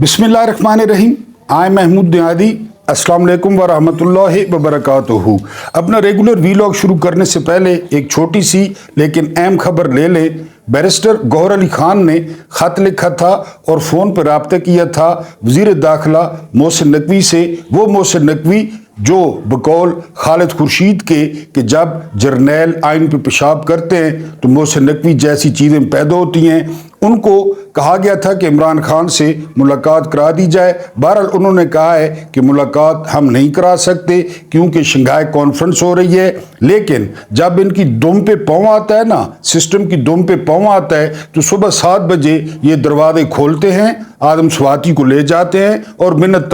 बिस्मिल्लाहिर्रहमानिर्रहीम। आई महमूद नियादी। अस्सलाम वालेकुम व रहमतुल्लाहि व बरकातुहू। अपना रेगुलर वीलॉग शुरू करने से पहले एक छोटी सी लेकिन अहम खबर ले लें। बैरिस्टर गौहर अली खान ने ख़त लिखा था और फ़ोन पर रब्ता किया था वज़ीर दाखिला मोहसिन नकवी से। वो मोहसिन नकवी जो बकौल खालिद खुर्शीद के कि जब जर्नैल आइन पे पेशाब करते हैं तो मोहसिन नकवी जैसी चीज़ें पैदा होती हैं, उनको कहा गया था कि इमरान खान से मुलाकात करा दी जाए। बहरहाल उन्होंने कहा है कि मुलाकात हम नहीं करा सकते क्योंकि शंघाई कॉन्फ्रेंस हो रही है। लेकिन जब इनकी दुम पे पाँव आता है ना, सिस्टम की दुम पे पाँव आता है, तो सुबह 7 बजे ये दरवाजे खोलते हैं, आदम स्वाति को ले जाते हैं और मिन्नत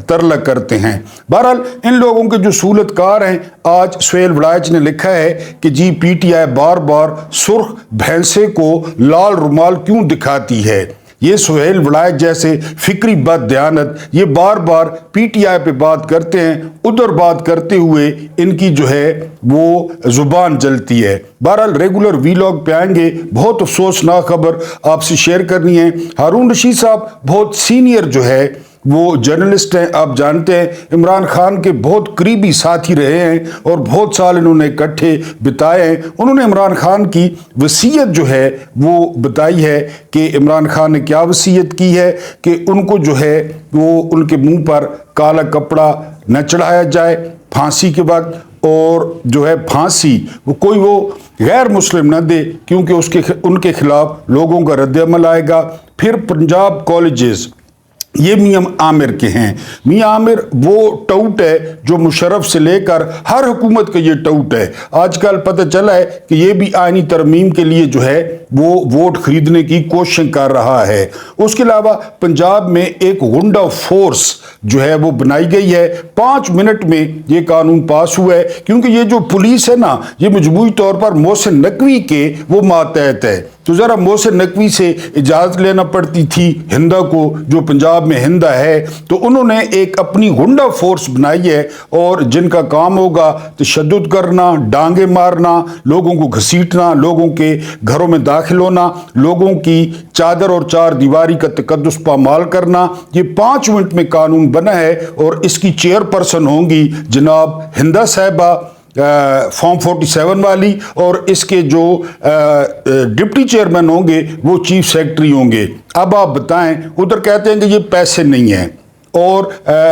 तरला करते हैं। बहरहाल इन लोगों के जो सहूलतकार हैं, आज सुहेल वड़ाइच ने लिखा है कि जी PTI बार बार सुर्ख भैंसे को लाल रुमाल क्यों दिखाती है। ये सुहेल वड़ाइच जैसे फिक्री बददयानत ये बार बार PTI पे बात करते हैं, उधर बात करते हुए इनकी जो है वो जुबान जलती है। बहरहाल रेगुलर वीलॉग पे आएंगे। बहुत अफसोसनाक खबर आपसे शेयर करनी है। हारून रशीद साहब बहुत सीनियर जो है वो जर्नलिस्ट हैं। आप जानते हैं इमरान खान के बहुत करीबी साथी रहे हैं और बहुत साल इन्होंने इकट्ठे बिताए हैं। उन्होंने इमरान खान की वसीयत जो है वो बताई है कि इमरान खान ने क्या वसीयत की है कि उनको जो है वो उनके मुंह पर काला कपड़ा न चढ़ाया जाए फांसी के वक्त, और जो है फांसी वो गैर मुस्लिम न दे क्योंकि उनके खिलाफ लोगों का रद्द-ए-अमल आएगा। फिर पंजाब कॉलेजेस ये मियां आमिर के हैं। मियां आमिर वो टाउट है जो मुशर्रफ से लेकर हर हुकूमत का ये टाउट है। आजकल पता चला है कि ये भी आईनी तरमीम के लिए जो है वो वोट खरीदने की कोशिश कर रहा है। उसके अलावा पंजाब में एक गुंडा फोर्स जो है वो बनाई गई है। 5 मिनट में ये कानून पास हुआ है क्योंकि ये जो पुलिस है ना, ये मजबूरी तौर पर मोहसिन नकवी के वो मातहत है। तो ज़रा मोहसिन नकवी से इजाज़त लेना पड़ती थी हिंदा को, जो पंजाब में हिंदा है। तो उन्होंने एक अपनी गुंडा फोर्स बनाई है और जिनका काम होगा तशद्दुद करना, डांगे मारना, लोगों को घसीटना, लोगों के घरों में दाखिल होना, लोगों की चादर और चार दीवारी का तकद्दुस पामाल करना। ये 5 मिनट में कानून बना है और इसकी चेयरपर्सन होंगी जनाब हिंदा साहिबा फॉर्म 47 वाली, और इसके जो डिप्टी चेयरमैन होंगे वो चीफ सेक्रेटरी होंगे। अब आप बताएं, उधर कहते हैं कि ये पैसे नहीं हैं और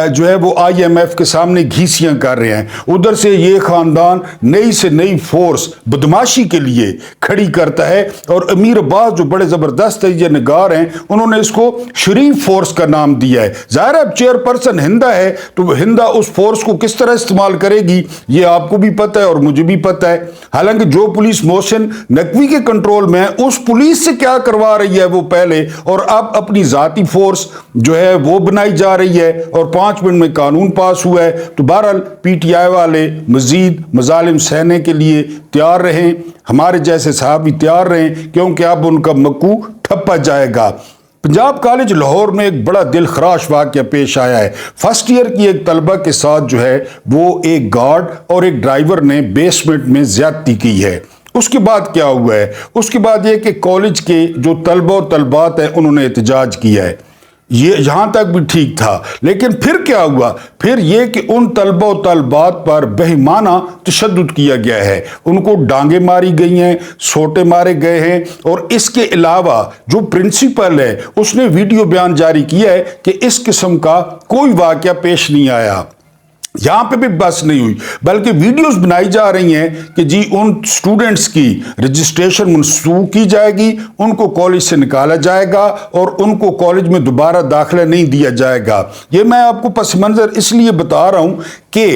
जो है वो IMF के सामने घीसियां कर रहे हैं, उधर से ये खानदान नई से नई फोर्स बदमाशी के लिए खड़ी करता है। और अमीर अब्बास जो बड़े ज़बरदस्त निगार हैं, उन्होंने इसको शरीफ फोर्स का नाम दिया है। ज़ाहिर है चेयरपर्सन हिंदा है तो हिंदा उस फोर्स को किस तरह इस्तेमाल करेगी ये आपको भी पता है और मुझे भी पता है। हालांकि जो पुलिस मोहसिन नकवी के कंट्रोल में है, उस पुलिस से क्या करवा रही है वो पहले, और अब अपनी ज़ाती फोर्स जो है वो बनाई जा रही है और 5 मिनट में कानून पास हुआ है। तो बहरहाल PTI वाले मजीद मजालिम सहने के लिए तैयार रहें, हमारे जैसे साहब भी तैयार रहें क्योंकि अब उनका मक्कू ठप्पा जाएगा। पंजाब कॉलेज लाहौर में एक बड़ा दिल खराश वाक़या पेश आया है। फर्स्ट ईयर की एक तलबा के साथ जो है वो एक गार्ड और एक ड्राइवर ने बेसमेंट में ज्यादती की है। उसके बाद क्या हुआ है? उसके बाद ये कि कॉलेज के जो तलबा और तलबात हैं उन्होंने एहतजाज किया है। ये यहाँ तक भी ठीक था, लेकिन फिर क्या हुआ? फिर ये कि उन तलबा और तलबात पर बेईमाना तशद्दुद किया गया है, उनको डांगे मारी गई हैं, सोटे मारे गए हैं। और इसके अलावा जो प्रिंसिपल है उसने वीडियो बयान जारी किया है कि इस किस्म का कोई वाक़या पेश नहीं आया। यहाँ पे भी बस नहीं हुई बल्कि वीडियोस बनाई जा रही हैं कि जी उन स्टूडेंट्स की रजिस्ट्रेशन मनसूख की जाएगी, उनको कॉलेज से निकाला जाएगा और उनको कॉलेज में दोबारा दाखिला नहीं दिया जाएगा। ये मैं आपको पस मंज़र इसलिए बता रहा हूँ कि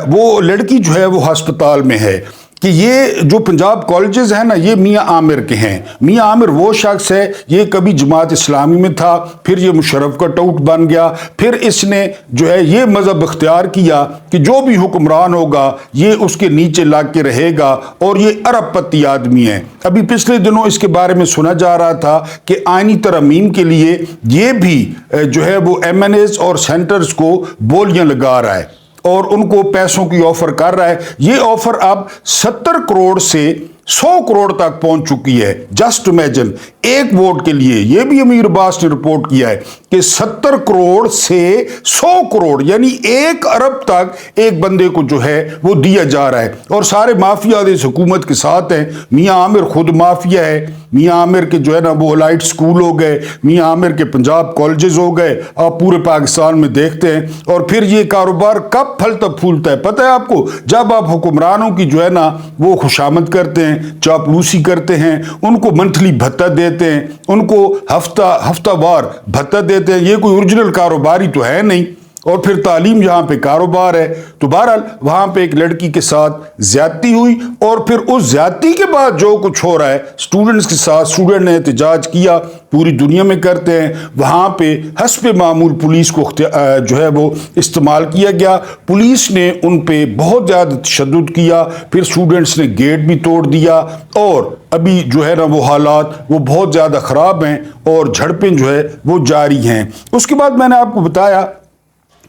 वो लड़की जो है वो अस्पताल में है कि ये जो पंजाब कॉलेजेस हैं ना, ये मियां आमिर के हैं। मियां आमिर वो शख्स है, ये कभी जमात इस्लामी में था, फिर ये मुशर्रफ का टाउट बन गया, फिर इसने जो है ये मज़हब इख्तियार किया कि जो भी हुक्मरान होगा ये उसके नीचे लग के रहेगा, और ये अरबपति आदमी है। अभी पिछले दिनों इसके बारे में सुना जा रहा था कि आईनी तरमीम के लिए ये भी जो है वो MNAs और सेंटर्स को बोलियां लगा रहा है और उनको पैसों की ऑफर कर रहा है। ये ऑफर अब 70 करोड़ से 100 करोड़ तक पहुंच चुकी है। जस्ट इमेजिन, एक वोट के लिए। यह भी अमीर अब्बास ने रिपोर्ट किया है कि 70 करोड़ से 100 करोड़ यानी 1 अरब तक एक बंदे को जो है वो दिया जा रहा है। और सारे माफिया इस हुकूमत के साथ हैं। मियां आमिर खुद माफिया है। मियां आमिर के जो है ना वो एलाइट स्कूल हो गए, मियां आमिर के पंजाब कॉलेजेस हो गए, आप पूरे पाकिस्तान में देखते हैं। और फिर ये कारोबार कब फलता फूलता है पता है आपको? जब आप हुक्मरानों की जो है ना वो खुशामद करते हैं, चापलूसी करते हैं, उनको मंथली भत्ता देते हैं, उनको हफ्तावार भत्ता देते हैं। ये कोई ओरिजिनल कारोबारी तो है नहीं। और फिर तालीम जहाँ पे कारोबार है। तो बहरहाल वहाँ पे एक लड़की के साथ ज्यादती हुई और फिर उस ज्यादती के बाद जो कुछ हो रहा है स्टूडेंट्स के साथ, स्टूडेंट ने एहतजाज किया, पूरी दुनिया में करते हैं। वहाँ पे हस्ब मामूल पुलिस को जो है वो इस्तेमाल किया गया। पुलिस ने उन पे बहुत ज़्यादा तशद्दुद किया। फिर स्टूडेंट्स ने गेट भी तोड़ दिया और अभी जो है ना वो हालात वो बहुत ज़्यादा ख़राब हैं और झड़पें जो है वो जारी हैं। उसके बाद मैंने आपको बताया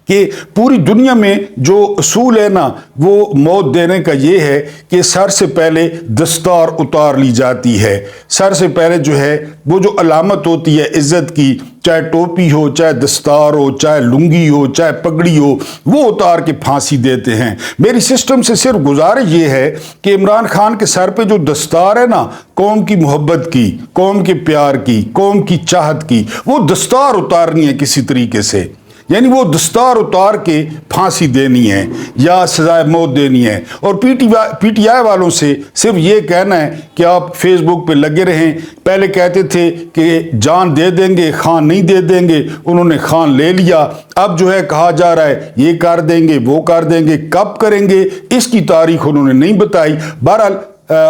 कि पूरी दुनिया में जो असूल है ना वो मौत देने का ये है कि सर से पहले दस्तार उतार ली जाती है। सर से पहले जो है वो जो अलामत होती है इज्जत की, चाहे टोपी हो, चाहे दस्तार हो, चाहे लुंगी हो, चाहे पगड़ी हो, वो उतार के फांसी देते हैं। मेरी सिस्टम से सिर्फ गुजारिश ये है कि इमरान खान के सर पे जो दस्तार है ना कौम की मोहब्बत की, कौम के प्यार की, कौम की चाहत की, वो दस्तार उतारनी है किसी तरीके से। यानी वो दस्तार उतार के फांसी देनी है या सजाए मौत देनी है। और पीटीआई वालों से सिर्फ ये कहना है कि आप फेसबुक पे लगे रहें। पहले कहते थे कि जान दे देंगे, खान नहीं दे देंगे, उन्होंने खान ले लिया। अब जो है कहा जा रहा है ये कर देंगे, वो कर देंगे। कब करेंगे इसकी तारीख उन्होंने नहीं बताई। बहरहाल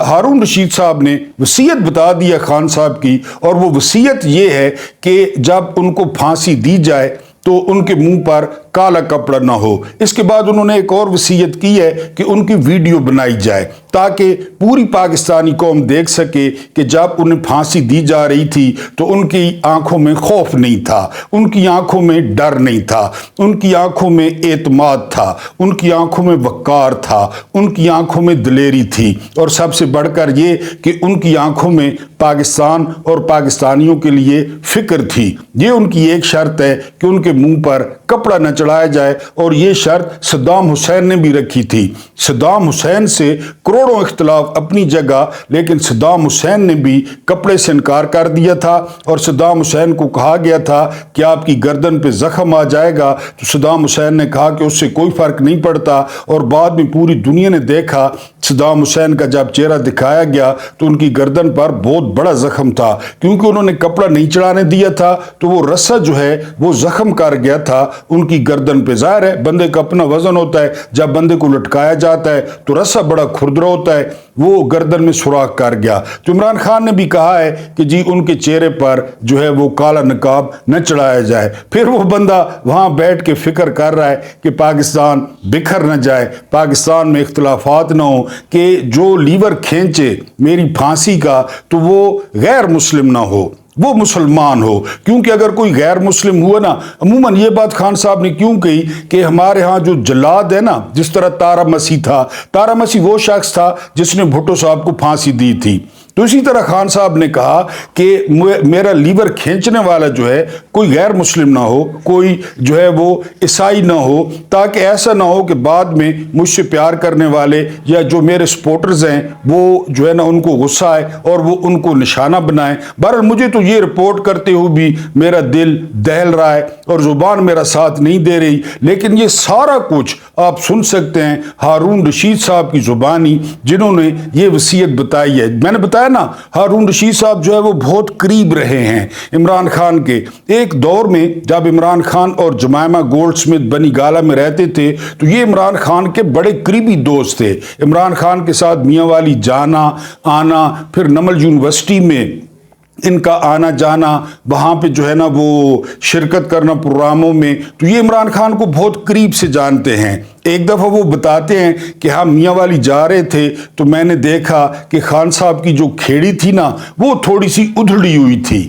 हारून रशीद साहब ने वसीयत बता दिया खान साहब की, और वो वसीयत ये है कि जब उनको फांसी दी जाए तो उनके मुंह पर काला कपड़ा ना हो। इसके बाद उन्होंने एक और वसीयत की है कि उनकी वीडियो बनाई जाए ताकि पूरी पाकिस्तानी कौम देख सके कि जब उन्हें फांसी दी जा रही थी तो उनकी आंखों में खौफ नहीं था, उनकी आंखों में डर नहीं था, उनकी आंखों में एतमाद था, उनकी आंखों में वक़ार था, उनकी आंखों में दिलेरी थी। और सबसे बढ़कर ये कि उनकी आंखों में पाकिस्तान और पाकिस्तानियों के लिए फिक्र थी। ये उनकी एक शर्त है कि उनके मुंह पर कपड़ा न चढ़ाया जाए, और ये शर्त सद्दाम हुसैन ने भी रखी थी। सद्दाम हुसैन से करोड़ों इख्तलाफ अपनी जगह, लेकिन सद्दाम हुसैन ने भी कपड़े से इनकार कर दिया था। और सद्दाम हुसैन को कहा गया था कि आपकी गर्दन पे जख्म आ जाएगा, तो सद्दाम हुसैन ने कहा कि उससे कोई फर्क नहीं पड़ता। और बाद में पूरी दुनिया ने देखा सद्दाम हुसैन का जब चेहरा दिखाया गया तो उनकी गर्दन पर बहुत बड़ा जख्म था, क्योंकि उन्होंने कपड़ा नहीं चढ़ाने दिया था। तो वो रस्सा जो है वो जख्म कर गया था उनकी गर्दन पे। जाहिर है बंदे का अपना वजन होता है, जब बंदे को लटकाया जाता है तो रस्सा बड़ा खुरदरा होता है, वो गर्दन में सुराख कर गया। तो इमरान खान ने भी कहा है कि जी उनके चेहरे पर जो है वो काला नकाब न चढ़ाया जाए। फिर वो बंदा वहां बैठ के फिक्र कर रहा है कि पाकिस्तान बिखर न जाए, पाकिस्तान में इख्तलाफात न हो, कि जो लीवर खींचे मेरी फांसी का तो वो गैर मुस्लिम ना हो, वो मुसलमान हो। क्योंकि अगर कोई गैर मुस्लिम हुआ ना, अमूमन ये बात खान साहब ने क्यों कही कि हमारे यहाँ जो जल्लाद है ना, जिस तरह तारा मसीह था, तारा मसीह वो शख्स था जिसने भुट्टो साहब को फांसी दी थी। तो इसी तरह खान साहब ने कहा कि मेरा लीवर खींचने वाला जो है कोई गैर मुस्लिम ना हो, कोई जो है वो ईसाई ना हो, ताकि ऐसा ना हो कि बाद में मुझसे प्यार करने वाले या जो मेरे सपोर्टर्स हैं वो जो है ना उनको गुस्सा आए और वो उनको निशाना बनाए। बहरहाल मुझे तो ये रिपोर्ट करते हुए भी मेरा दिल दहल रहा है और जुबान मेरा साथ नहीं दे रही, लेकिन ये सारा कुछ आप सुन सकते हैं हारून रशीद साहब की जुबानी, जिन्होंने ये वसीयत बताई है। मैंने बताया ना हारून रशीद साहब जो है वो बहुत करीब रहे हैं इमरान खान के। एक दौर में जब इमरान खान और जमायमा गोल्डस्मिथ बनी गाला में रहते थे तो ये इमरान खान के बड़े करीबी दोस्त थे। इमरान खान के साथ मियां वाली जाना आना, फिर नमल यूनिवर्सिटी में इनका आना जाना, वहाँ पे जो है ना वो शिरकत करना प्रोग्रामों में, तो ये इमरान खान को बहुत करीब से जानते हैं। एक दफ़ा वो बताते हैं कि हम मियां वाली जा रहे थे तो मैंने देखा कि खान साहब की जो खेड़ी थी ना वो थोड़ी सी उधड़ी हुई थी।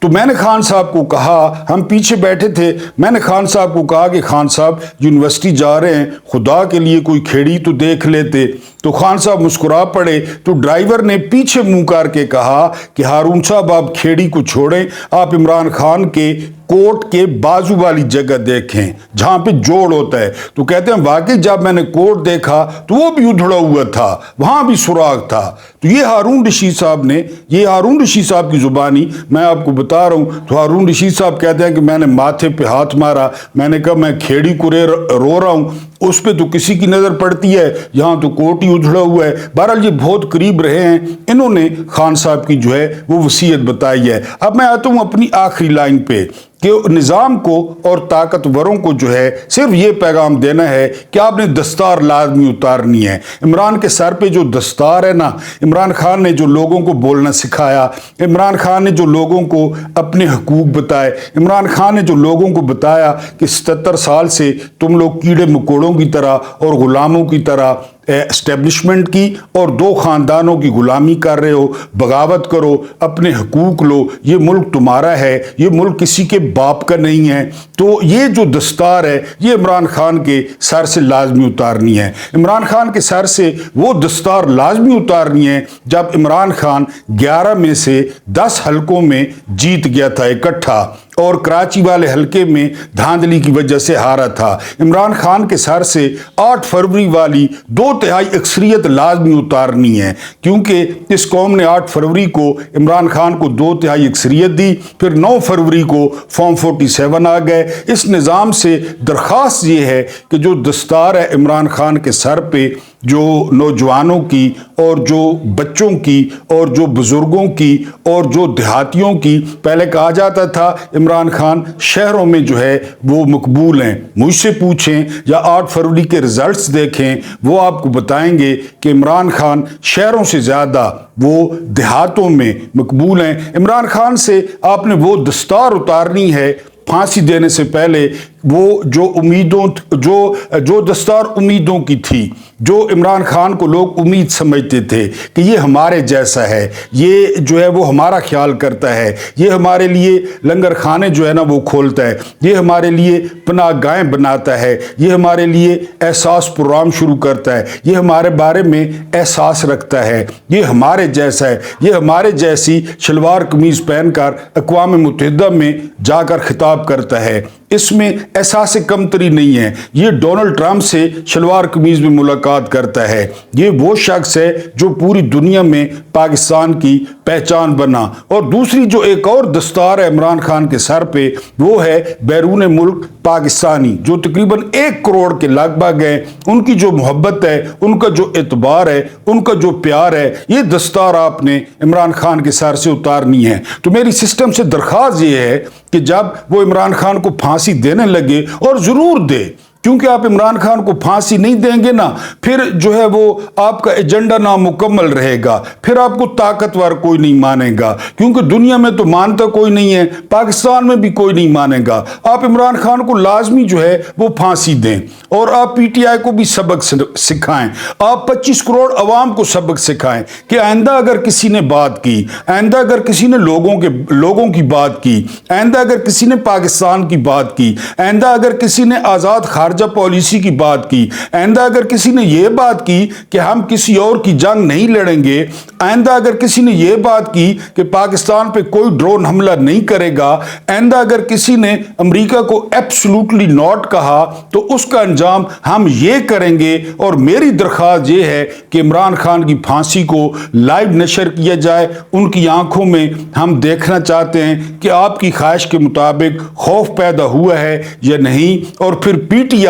तो मैंने खान साहब को कहा, हम पीछे बैठे थे, मैंने खान साहब को कहा कि खान साहब यूनिवर्सिटी जा रहे हैं, खुदा के लिए कोई खेड़ी तो देख लेते। तो खान साहब मुस्कुरा पड़े। तो ड्राइवर ने पीछे मुंह करके कहा कि हारून साहब आप खेड़ी को छोड़ें, आप इमरान खान के कोट के बाजू वाली जगह देखें जहां पे जोड़ होता है। तो कहते हैं वाकई जब मैंने कोट देखा तो वो भी उधड़ा हुआ था, वहां भी सुराग था। तो ये हारून रशीद साहब ने, ये हारून रशीद साहब की जुबानी मैं आपको बता रहा हूं। तो हारून रशीद साहब कहते हैं कि मैंने माथे पे हाथ मारा, मैंने कहा मैं खेड़ी को रो रहा हूं, उस पे तो किसी की नजर पड़ती है, यहां तो कोट ही उधड़ा हुआ है। बहरहाल ये बहुत करीब रहे हैं, इन्होंने खान साहब की जो है वो वसीयत बताई है। अब मैं आता हूं अपनी आखिरी लाइन पे कि निज़ाम को और ताकतवरों को जो है सिर्फ ये पैगाम देना है कि आपने दस्तार लाजमी उतारनी है। इमरान के सर पे जो दस्तार है ना, इमरान खान ने जो लोगों को बोलना सिखाया, इमरान खान ने जो लोगों को अपने हकूक बताए, इमरान खान ने जो लोगों को बताया कि 77 साल से तुम लोग कीड़े मकोड़ों की तरह और गुलामों की तरह एस्टेब्लिशमेंट की और दो खानदानों की गुलामी कर रहे हो, बगावत करो, अपने हकूक लो, ये मुल्क तुम्हारा है, ये मुल्क किसी के बाप का नहीं है। तो ये जो दस्तार है ये इमरान खान के सर से लाजमी उतारनी है। इमरान खान के सर से वो दस्तार लाजमी उतारनी है जब इमरान खान 11 में से 10 हलकों में जीत गया था इकट्ठा और कराची वाले हलके में धांधली की वजह से हारा था। इमरान खान के सर से 8 फरवरी वाली 2/3 अक्सरियत लाजमी उतारनी है, क्योंकि इस कौम ने 8 फरवरी को इमरान खान को 2/3 अक्सरियत दी, फिर 9 फरवरी को फॉर्म 47 आ गए। इस निज़ाम से दरख्वास्त ये है कि जो दस्तार है इमरान खान के सर पे, जो नौजवानों की और जो बच्चों की और जो बुजुर्गों की और जो देहातियों की, पहले कहा जाता था इमरान खान शहरों में जो है वो मकबूल हैं, मुझसे पूछें या 8 फरवरी के रिजल्ट्स देखें, वो आपको बताएंगे कि इमरान खान शहरों से ज़्यादा वो देहातों में मकबूल हैं। इमरान खान से आपने वो दस्तार उतारनी है फांसी देने से पहले, वो जो उम्मीदों जो दस्तार उम्मीदों की थी, जो इमरान खान को लोग उम्मीद समझते थे कि ये हमारे जैसा है, ये जो है वो हमारा ख्याल करता है, ये हमारे लिए लंगर खाने जो है ना वो खोलता है, ये हमारे लिए पनाहगाहें बनाता है, ये हमारे लिए एहसास प्रोग्राम शुरू करता है, ये हमारे बारे में एहसास रखता है, ये हमारे जैसा है, ये हमारे जैसी शलवार कमीज पहनकर अक़वाम मुत्तहिदा में जाकर खिताब करता है। इसमें एहसास कमतरी नहीं है। ये डोनाल्ड ट्रंप से शलवार कमीज में मुलाकात करता है। ये वो शख्स है जो पूरी दुनिया में पाकिस्तान की पहचान बना। और दूसरी जो एक और दस्तार है इमरान खान के सर पे, वो है बैरून मुल्क पाकिस्तानी, जो तकरीबन 1 करोड़ के लगभग है। उनकी जो मोहब्बत है, उनका जो एतबार है, उनका जो प्यार है, ये दस्तार आपने इमरान खान के सर से उतारनी है। तो मेरी सिस्टम से दरख्वास्त ये है कि जब वो इमरान खान को फांसी देने लगे, और जरूर दे, क्योंकि आप इमरान खान को फांसी नहीं देंगे ना, फिर जो है वो आपका एजेंडा नामुकम्मल रहेगा, फिर आपको ताकतवर कोई नहीं मानेगा, क्योंकि दुनिया में तो मानता कोई नहीं है, पाकिस्तान में भी कोई नहीं मानेगा। आप इमरान खान को लाजमी जो है वो फांसी दें, और आप पीटीआई को भी सबक सिखाएं, आप 25 करोड़ अवाम को सबक सिखाएं कि आइंदा अगर किसी ने बात की, आइंदा अगर किसी ने लोगों की बात की, आइंदा अगर किसी ने पाकिस्तान की बात की, आइंदा अगर किसी ने आज़ाद खारजा पॉलिसी की बात की, आइंदा अगर किसी ने यह बात की कि हम किसी और की जंग नहीं लड़ेंगे, आइंदा अगर किसी ने यह बात की कि पाकिस्तान पे कोई ड्रोन हमला नहीं करेगा, आइंदा अगर किसी ने अमेरिका को एब्सोल्युटली नॉट कहा, तो उसका अंजाम हम ये करेंगे। और मेरी दरख्वास्त ये है कि इमरान खान की फांसी को लाइव नशर किया जाए, उनकी आंखों में हम देखना चाहते हैं कि आपकी ख्वाहिश के मुताबिक खौफ पैदा हुआ है या नहीं, और फिर पीटीआई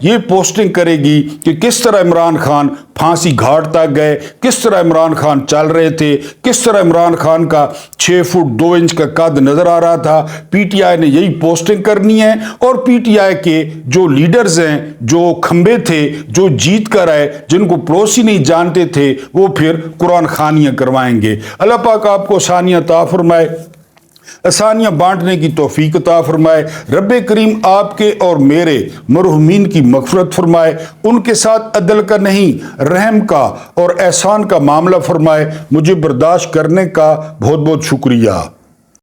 ये पोस्टिंग करेगी कि किस तरह इमरान खान फांसी घाट तक गए, किस तरह इमरान खान चल रहे थे, किस तरह इमरान खान का 6 फुट 2 इंच का कद नजर आ रहा था। पीटीआई ने यही पोस्टिंग करनी है, और पीटीआई के जो लीडर्स हैं, जो खंबे थे, जो जीत कर आए, जिनको पड़ोसी नहीं जानते थे, वो फिर कुरान खानियां करवाएंगे। अल्लाह पाक आपको आसानियां अता फरमाए, आसानियां बांटने की तौफीक अता फरमाए। रब्बे करीम आपके और मेरे मरहुमीन की मग़फ़िरत फरमाए, उनके साथ अदल का नहीं रहम का और एहसान का मामला फरमाए। मुझे बर्दाश्त करने का बहुत बहुत शुक्रिया।